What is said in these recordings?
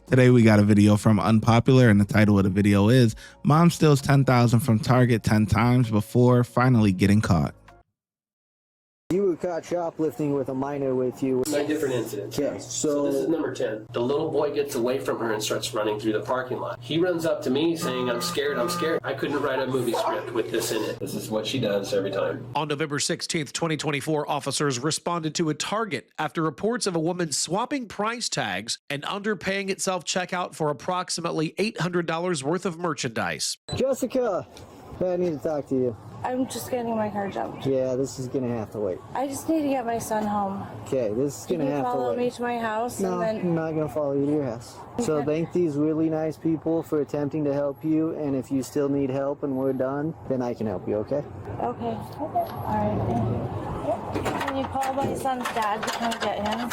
Today we got a video from Unpopular, and the title of the video is Mom Steals $10,000 from Target 10 times before finally getting caught. You were caught shoplifting with a minor with you. 9 different incidents. Okay, So this is number 10. The little boy gets away from her and starts running through the parking lot. He runs up to me saying, I'm scared, I'm scared. I couldn't write a movie script with this in it. This is what she does every time. On November 16th, 2024, officers responded to a Target after reports of a woman swapping price tags and underpaying at self-checkout for approximately $800 worth of merchandise. Jessica, I need to talk to you. I'm just getting my car jumped. Yeah, this is gonna have to wait. I just need to get my son home. Okay, this is gonna have to wait. Follow me to my house. No, and then... I'm not gonna follow you to your house. So thank these really nice people for attempting to help you, and if you still need help and we're done, then I can help you, okay? Okay. All right, thank you. Can you call my son's dad to come get him?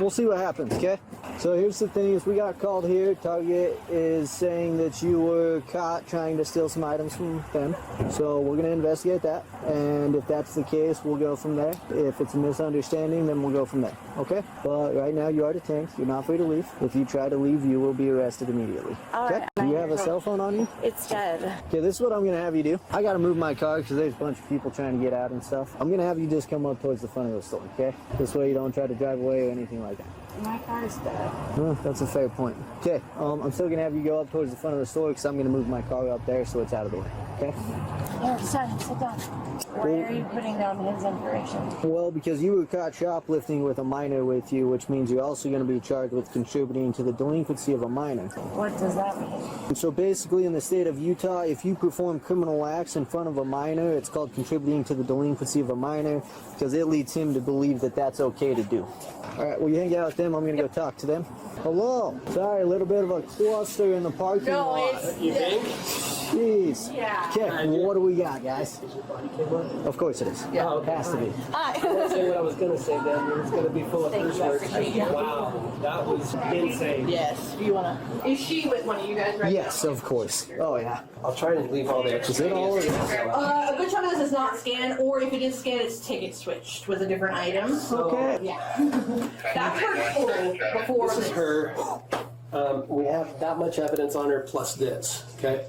We'll see what happens, okay? So here's the thing, is we got called here. Target is saying that you were caught trying to steal some items from them. So we're gonna investigate that, and if that's the case, we'll go from there. If it's a misunderstanding, then we'll go from there, okay? But right now you are detained. You're not free to leave. If you try to leave, you will be arrested immediately. Okay? Right. Do you have a cell phone on you? It's dead. Okay, this is what I'm gonna have you do. I gotta move my car because there's a bunch of people trying to get out and stuff. I'm gonna have you just come up towards the front of the store, okay? This way you don't try to drive away or anything like that. My car is dead. Well, that's a fair point. Okay, I'm still gonna have you go up towards the front of the store because I'm gonna move my car up there so it's out of the way, okay? Here, son, sit down. Why are you putting down his information? Well, because you were caught shoplifting with a minor with you, which means you're also going to be charged with contributing to the delinquency of a minor. What does that mean? And so basically in the state of Utah, if you perform criminal acts in front of a minor, it's called contributing to the delinquency of a minor because it leads him to believe that that's okay to do. All right, well, you hang out with them. I'm going to go talk to them. Hello. Sorry, a little bit of a cluster in the parking lot. You think? Jeez. Yeah. Okay, what do we got, guys? Of course it is. Yeah. It has to be. I won't say what I was going to say then. It's going to be full of Thank curse you, I words. appreciate you. Wow, that was insane. Yes. Do you want to? Is she with one of you guys right Yes, of course. Oh, yeah. I'll try to leave all the extra. Is it all of it? A good chunk of this is not scanned, or if it is scanned, it's ticket switched with a different item. Okay. Yeah. That's her total before This is her. We have that much evidence on her plus this, okay?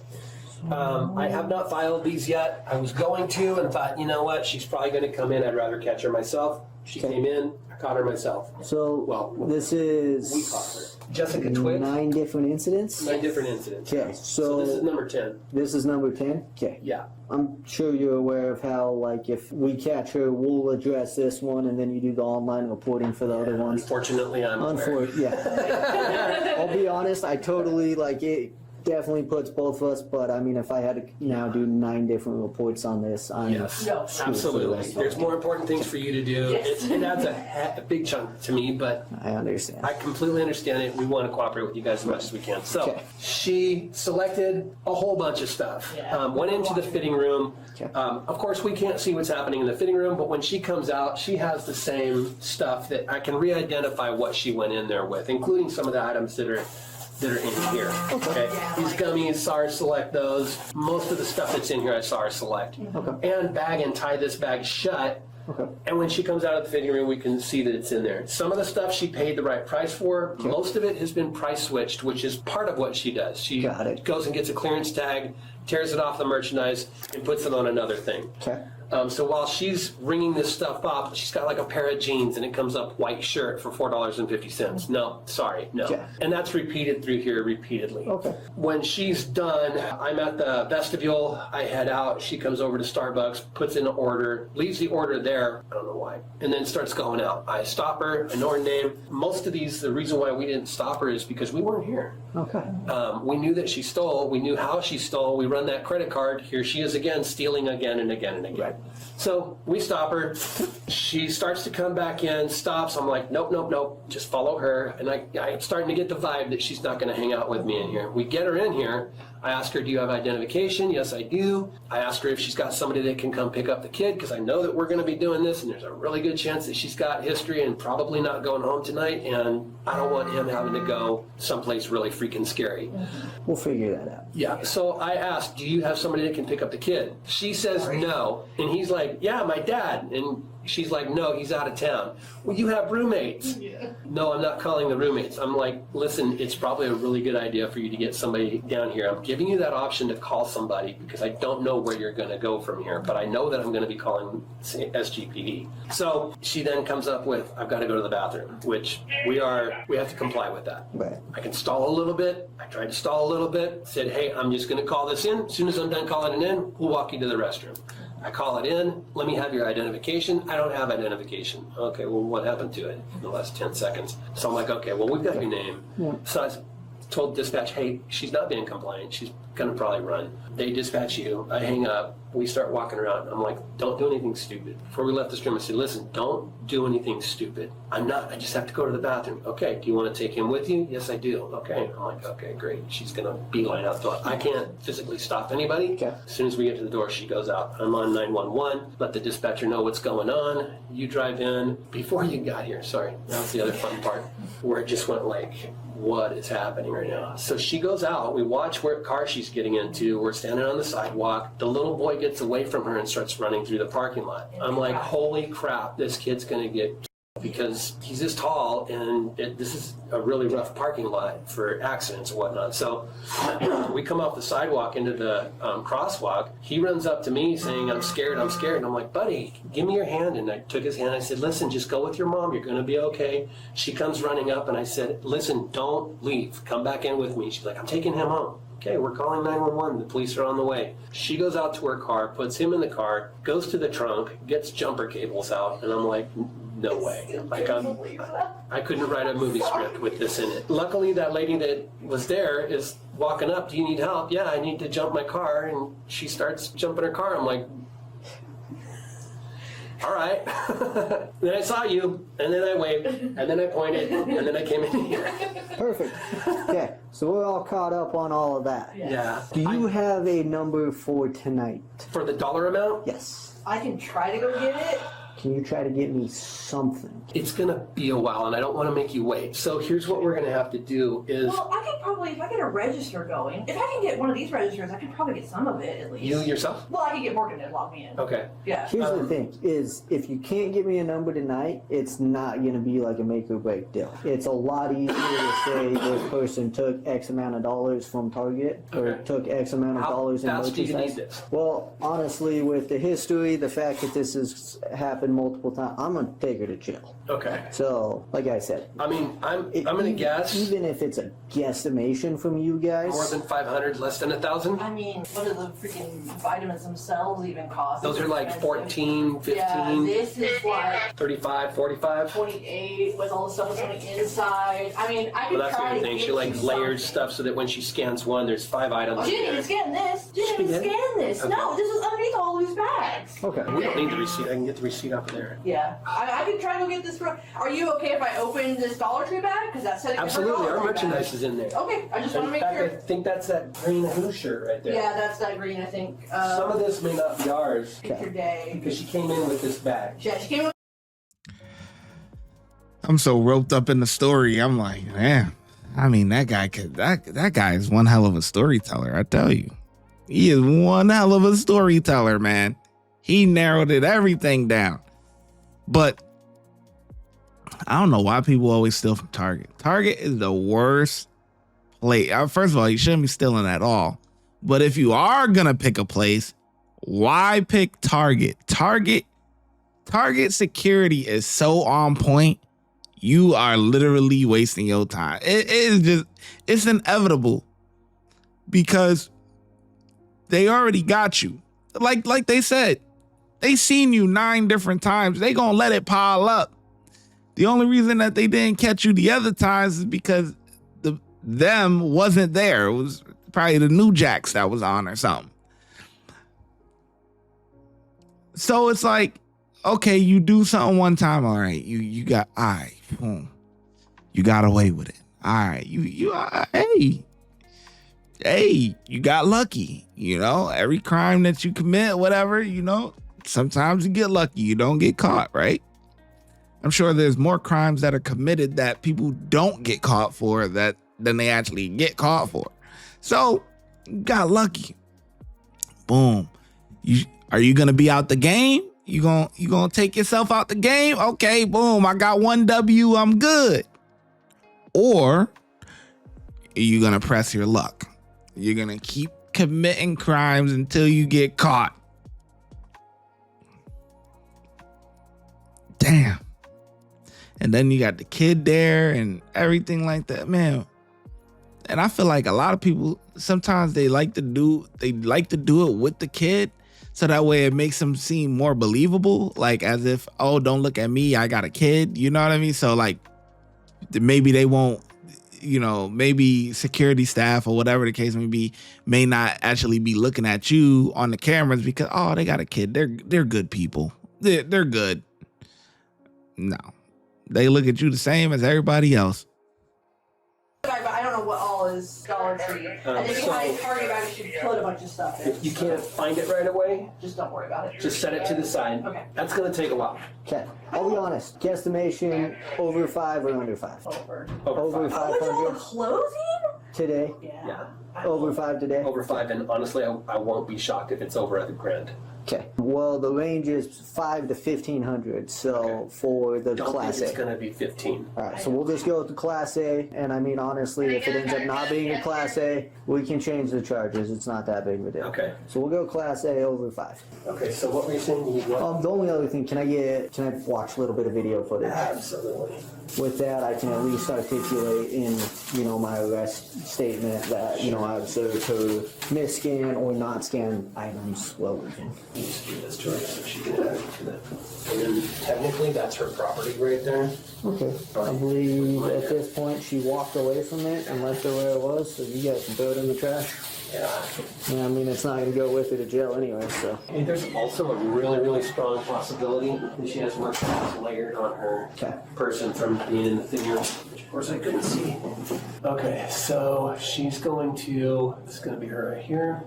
I have not filed these yet. I was going to and thought, you know what, she's probably going to come in. I'd rather catch her myself. She came in, I caught her myself. So, Well, this is We caught her. Jessica Twitch. 9 different incidents? 9 different incidents. Okay, So this is number 10. this is number 10? Okay. Yeah. I'm sure you're aware of how, like, if we catch her, we'll address this one, and then you do the online reporting for the other ones. Unfortunately, I'm aware. Yeah. I'll be honest, I totally, like, it definitely puts both of us, but I mean, if I had to now do 9 different reports on this, I'm Yes, screwed for the absolutely. rest of There's it. more important things for you to do. It adds a big chunk to me, but I understand. I completely understand it. We want to cooperate with you guys as much as we can. So Okay. she selected a whole bunch of stuff. Went into the fitting room. Okay. Of course, we can't see what's happening in the fitting room, but when she comes out, she has the same stuff that I can re-identify what she went in there with, including some of the items that are in here. Okay. These gummies, saw her select those. Most of the stuff that's in here, I saw her select. Okay. And bag and tie this bag shut. Okay. And when she comes out of the fitting room, we can see that it's in there. Some of the stuff she paid the right price for. Okay. Most of it has been price switched, which is part of what she does. She Got it. goes and gets a clearance tag, tears it off the merchandise, and puts it on another thing. Okay. So while she's ringing this stuff up, she's got like a pair of jeans and it comes up white shirt for $4.50. No, sorry, no. Okay. And that's repeated through here repeatedly. Okay. When she's done, I'm at the vestibule, I head out, she comes over to Starbucks, puts in an order, leaves the order there, I don't know why, and then starts going out. I stop her, I know her name. Most of these, the reason why we didn't stop her is because we weren't here. Okay. We knew that she stole. We knew how she stole. We run that credit card. Here she is again, stealing again and again and again. Right. So we stop her. She starts to come back in, stops. I'm like, nope, nope, nope. Just follow her. And I'm starting to get the vibe that she's not going to hang out with me in here. We get her in here. I ask her, do you have identification? Yes, I do. I ask her if she's got somebody that can come pick up the kid because I know that we're going to be doing this and there's a really good chance that she's got history and probably not going home tonight, and I don't want him having to go someplace really freaking scary. We'll figure that out. Yeah, so I asked, do you have somebody that can pick up the kid? She says no, and he's like, yeah, my dad. And she's like, no, he's out of town. Well, you have roommates. Yeah. No, I'm not calling the roommates. I'm like, listen, it's probably a really good idea for you to get somebody down here. I'm giving you that option to call somebody because I don't know where you're going to go from here, but I know that I'm going to be calling SGPD. So she then comes up with, I've got to go to the bathroom, which we have to comply with that. Right. I can stall a little bit. I tried to stall a little bit, said, hey, I'm just going to call this in. As soon as I'm done calling it in, we'll walk you to the restroom. I call it in. Let me have your identification. I don't have identification. Okay, well, what happened to it in the last 10 seconds? So I'm like, okay, well, we've got your name. Yeah. So I told dispatch, hey, she's not being compliant. She's going to probably run. They dispatch you. I hang up. We start walking around. I'm like, don't do anything stupid. Before we left this room, I said, listen, don't do anything stupid. I'm not. I just have to go to the bathroom. Okay, do you want to take him with you? Yes, I do. Okay. I'm like, okay, great. She's going to beeline out the door. I can't physically stop anybody. Okay. As soon as we get to the door, she goes out. I'm on 911. Let the dispatcher know what's going on. You drive in. Before you got here, sorry, that was the other fun part, where it just went like, what is happening right now? So she goes out. We watch what car she's getting into. We're standing on the sidewalk. The little boy gets away from her and starts running through the parking lot. I'm like, holy crap, this kid's going to get, because he's this tall and this is a really rough parking lot for accidents and whatnot. So we come off the sidewalk into the crosswalk. He runs up to me saying, I'm scared, I'm scared. And I'm like, buddy, give me your hand. And I took his hand. I said, listen, just go with your mom. You're going to be okay. She comes running up and I said, listen, don't leave. Come back in with me. She's like, I'm taking him home. Okay, we're calling 911. The police are on the way. She goes out to her car, puts him in the car, goes to the trunk, gets jumper cables out, and I'm like, no way. Like I couldn't write a movie script with this in it. Luckily, that lady that was there is walking up. Do you need help? Yeah, I need to jump my car. And she starts jumping her car. I'm like, all right. Then I saw you, and then I waved, and then I pointed, and then I came in here. Perfect. Okay, so we're all caught up on all of that. Yeah. Do you have a number for tonight? For the dollar amount? Yes. I can try to go get it. Can you try to get me something? It's going to be a while, and I don't want to make you wait. So here's what we're going to have to do is... Well, I could probably, if I get a register going, if I can get one of these registers, I could probably get some of it at least. You yourself? Well, I could get Morgan to log me in. Okay. Yeah. Here's the thing, is if you can't get me a number tonight, it's not going to be like a make or break deal. It's a lot easier to say this person took X amount of dollars from Target or took X amount of dollars in merchandise. How fast do you need this? Well, honestly, with the history, the fact that this has happened multiple times, I'm going to take her to jail. Okay. So, like I said, I mean, I'm going to guess... Even if it's a guesstimation from you guys... More than 500, less than 1,000? I mean, what do the freaking vitamins themselves even cost? Those are like 14, 15... Yeah, this is like... 35, 45? 28 with all the stuff that's on the inside. I mean, I could well, that's try the to thing. get She like you layered something. stuff so that when she scans one, there's 5 items. Oh, she didn't even scan this. She didn't even scan this. Okay. No, this is underneath all these bags. Okay. We don't need the receipt. I can get the receipt up there. Yeah. I could try to get this. Are you okay if I open this Dollar Tree bag? Because that's setting Absolutely. Our merchandise is in there. Okay. I just want to make I sure. think that's that green Who shirt right there. Yeah, that's that green, I think. Some of this may not be ours. Picture day. Because she came in with this bag. Yeah, she came in. I'm so roped up in the story. I'm like, man, I mean, that guy is one hell of a storyteller. I tell you, he is one hell of a storyteller, man. He narrowed everything down. But I don't know why people always steal from Target. Target is the worst place. First of all, you shouldn't be stealing at all. But if you are going to pick a place, why pick Target? Target security is so on point. You are literally wasting your time. It's inevitable because they already got you. Like they said, they seen you 9 different times. They gonna let it pile up. The only reason that they didn't catch you the other times is because them wasn't there. It was probably the new jacks that was on or something. So it's like, okay, you do something one time, all right. You got boom. You got away with it. All right. Hey, you got lucky. You know, every crime that you commit, whatever, you know, sometimes you get lucky. You don't get caught, right? I'm sure there's more crimes that are committed that people don't get caught for than they actually get caught for. So, you got lucky. Boom. Are you gonna be out the game? You gonna take yourself out the game? Okay, boom, I got 1 W, I'm good. Or are you gonna press your luck? You're gonna keep committing crimes until you get caught. Damn. And then you got the kid there and everything like that, man. And I feel like a lot of people sometimes they like to do it with the kid, so that way it makes them seem more believable, like as if, oh, don't look at me, I got a kid, you know what I mean? So like maybe they won't, maybe security staff or whatever the case may be may not actually be looking at you on the cameras because, oh, they got a kid, they're good people, they're good. No, they look at you the same as everybody else. Sorry, but I don't know what all is Dollar Tree. And then behind Target, I should put a bunch of stuff in. If you can't find it right away, Just don't worry about it. just set it to the side. Okay. That's gonna take a while. Okay, I'll be honest. Guesstimation over 5 or under 5? Over. Over five. Oh, with all the 500 clothing? today. Yeah. Over 5 today. Over 5, and honestly, I won't be shocked if it's over $1,000. Okay. Well, the range is 5 to 1,500. So Okay. for the Don't Class think it's A. gonna be 15. All right, so we'll just go with the Class A, and I mean, honestly, if it ends up not being a Class A, we can change the charges. It's not that big of a deal. Okay. So we'll go Class A over 5. Okay, so what were you saying? You need what? The only other thing, can I watch a little bit of video footage? Absolutely. With that, I can at least articulate in, my arrest statement that, I observed her mis-scan or not scan items while leaving. You just do this to her so she can add it to that. And then technically, that's her property right there. Okay. I believe at this point she walked away from it and left it where it was, so you guys can throw it in the trash. Yeah. Yeah, I mean, it's not going to go with her to jail anyway, so. And there's also a really, really strong possibility that she has more things layered on her Okay. person from being in the thing room, which of course I couldn't see. Okay, so she's going to, this is going to be her right here.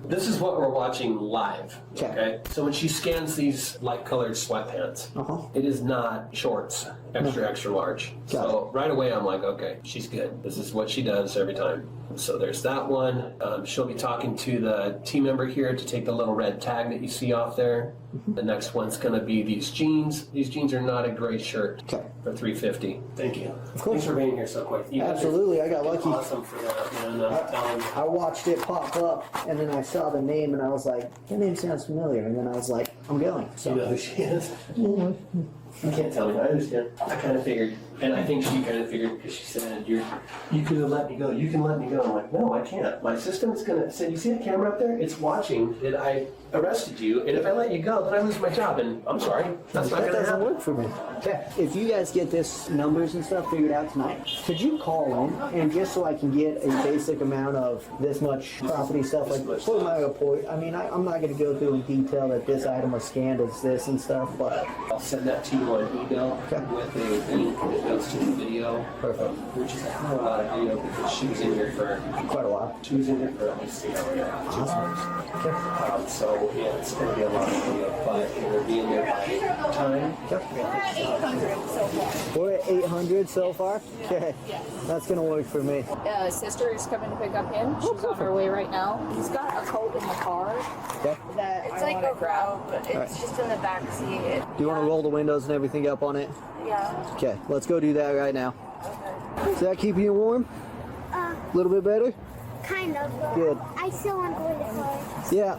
This is what we're watching live, Okay. okay? So when she scans these light-colored sweatpants, it is not shorts, extra large. Got So right away I'm like, okay, she's good. This is what she does every time. So there's that one. She'll be talking to the team member here to take the little red tag that you see off there. The next one's going to be these jeans. These jeans are not a gray shirt Okay. for $350. Thank you. course. Thanks for being here so quick. You guys are Absolutely, I got lucky. awesome for that, man. I'm telling you. I watched it pop up, and then I saw the name, and I was like, that name sounds familiar. And then I was like, I'm going. You So. know who she is? You can't tell me. I understand. I kind of figured, and I think she kind of figured because she said, "You could have let me go. You can let me go." I'm like, "No, I can't. My system's gonna." Said, "You see the camera up there? It's watching that I arrested you, and if I let you go, then I lose my job." And I'm sorry, that's not That gonna doesn't happen. work for me. Okay. If you guys get this numbers and stuff figured out tonight, could you call in and just so I can get a basic amount of this much property stuff, like for my report? I mean, I'm not going to go through in detail that this item was scanned as this and stuff, but I'll send that to you on email Okay. with a link that goes to the video. Perfect. Which is a hell of a lot of video because she was in here for Quite a while. She was in here for at least 6 hours. So yeah, it's going to be a lot of video, but it will be in there by time. We're at 800 so far. Okay. That's going to work for me. Sister is coming to pick up him. She's on her way right now. He's got a coat in the car Okay. that It's I like want a to grab. robe, but it's just in the back seat. Do you want to roll the windows and everything up on it? Yeah. Okay, let's go do that right now. Is that keeping you warm? A little bit better? Kind of. Good. I still want to go to the car. Yeah.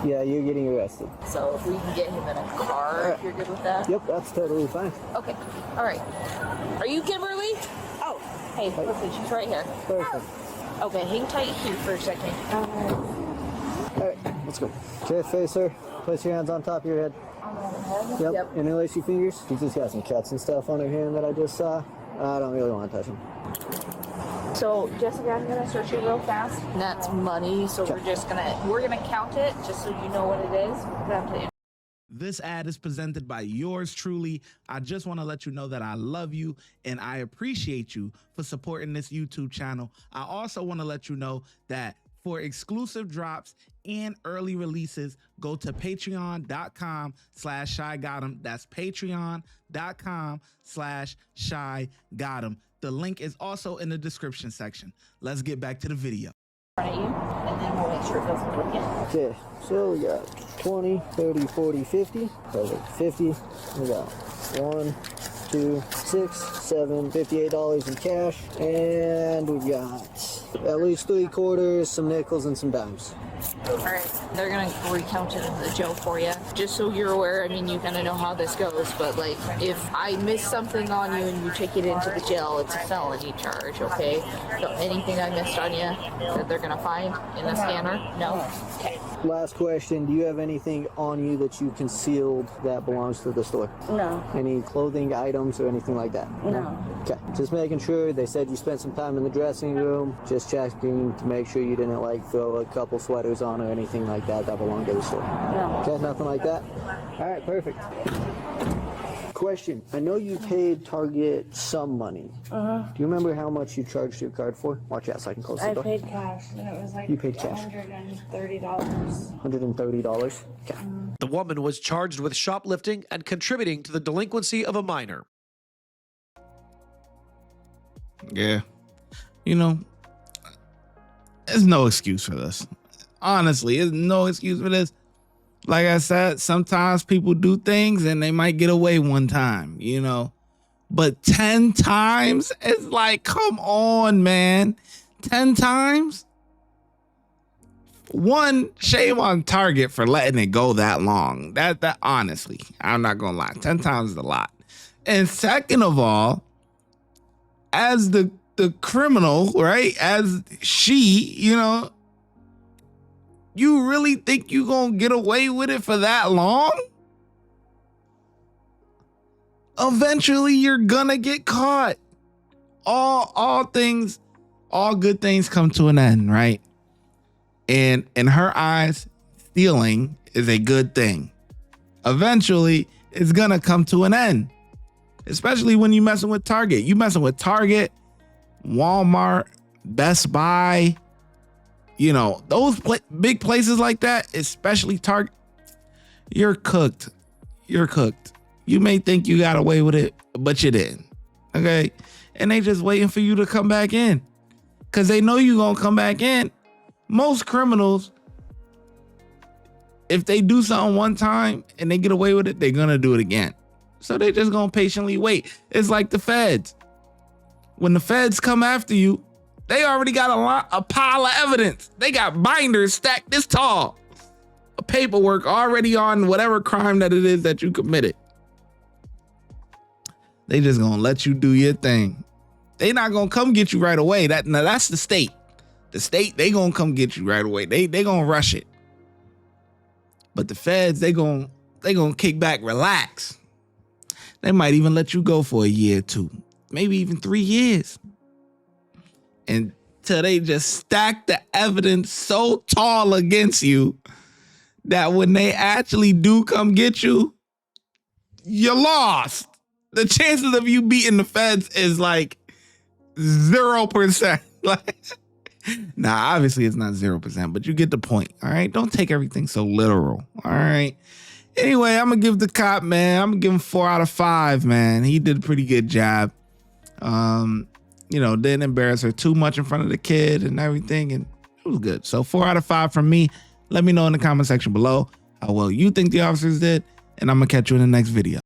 Yeah, you're getting arrested. So if we can get him in a car, if you're good with that. Yep, that's totally fine. Okay. All right. Are you Kimberly? Oh, hey, listen, she's right here. Perfect. Okay, hang tight here for a second. Alright, let's go. Okay, face her. Place your hands on top of your head. Yep. Interlace your fingers. She's just got some cuts and stuff on her hand that I just saw. I don't really want to touch them. So Jessica, I'm gonna search you real fast. And that's money. So we're gonna count it just so you know what it is. We're gonna have to. This ad is presented by yours truly. I just want to let you know that I love you and I appreciate you for supporting this YouTube channel. I also want to let you know that for exclusive drops and early releases, go to patreon.com/ShyGotEm. That's patreon.com/ShyGotEm. The link is also in the description section. Let's get back to the video. front of you, and then we'll make sure it doesn't do it again. Okay, so we got 20, 30, 40, 50. Perfect. 50. We got 1, 2, 6, 7, $58 in cash. And we've got at least 3 quarters, some nickels, and some dimes. Alright, they're gonna recount it in the jail for you. Just so you're aware, I mean, you kind of know how this goes, but like, if I miss something on you and you take it into the jail, it's a felony charge, okay? So anything I missed on you that they're gonna find in the scanner? No? Okay. Last question, do you have anything on you that you concealed that belongs to the store? No. Any clothing items or anything like that? No. Okay, just making sure. They said you spent some time in the dressing room, just checking to make sure you didn't like throw a couple sweaters on or anything like that belonged to the store. No. Okay, nothing like that? All right, perfect. Question, I know you paid Target some money. Do you remember how much you charged your card for? Watch out so I can close the I door. paid cash, and it was like You paid cash. $130. $130? Okay. The woman was charged with shoplifting and contributing to the delinquency of a minor. Yeah. You know, there's no excuse for this. Honestly, there's no excuse for this. Like I said, sometimes people do things and they might get away one time, you know. But 10 times? It's like, come on, man. 10 times? One, shame on Target for letting it go that long. That honestly, I'm not gonna lie. 10 times is a lot. And second of all, as the criminal, right? As she, you know, you really think you gonna get away with it for that long? Eventually you're gonna get caught. All good things come to an end, right? And in her eyes, stealing is a good thing. Eventually, it's gonna come to an end. Especially when you messing with Target. You messing with Target, Walmart, Best Buy, you know, those big places like that, especially Target, you're cooked. You're cooked. You may think you got away with it, but you didn't. Okay? And they just waiting for you to come back in. Because they know you gonna come back in. Most criminals, if they do something one time and they get away with it, they're gonna do it again. So they just gonna patiently wait. It's like the feds. When the feds come after you, they already got a pile of evidence. They got binders stacked this tall. A paperwork already on whatever crime that it is that you committed. They just gonna let you do your thing. They not gonna come get you right away. That's the state. The state, they gonna come get you right away. They gonna rush it. But the feds, they gonna kick back, relax. They might even let you go for a year or two, maybe even 3 years. Until they just stack the evidence so tall against you that when they actually do come get you, you're lost. The chances of you beating the feds is like 0%. Like, nah, obviously it's not 0%, but you get the point. All right. Don't take everything so literal. All right. Anyway, I'm gonna give the cop, man, I'm gonna give him 4 out of 5, man. He did a pretty good job. You know, didn't embarrass her too much in front of the kid and everything, and it was good. So 4 out of 5 from me. Let me know in the comment section below how well you think the officers did, and I'm gonna catch you in the next video.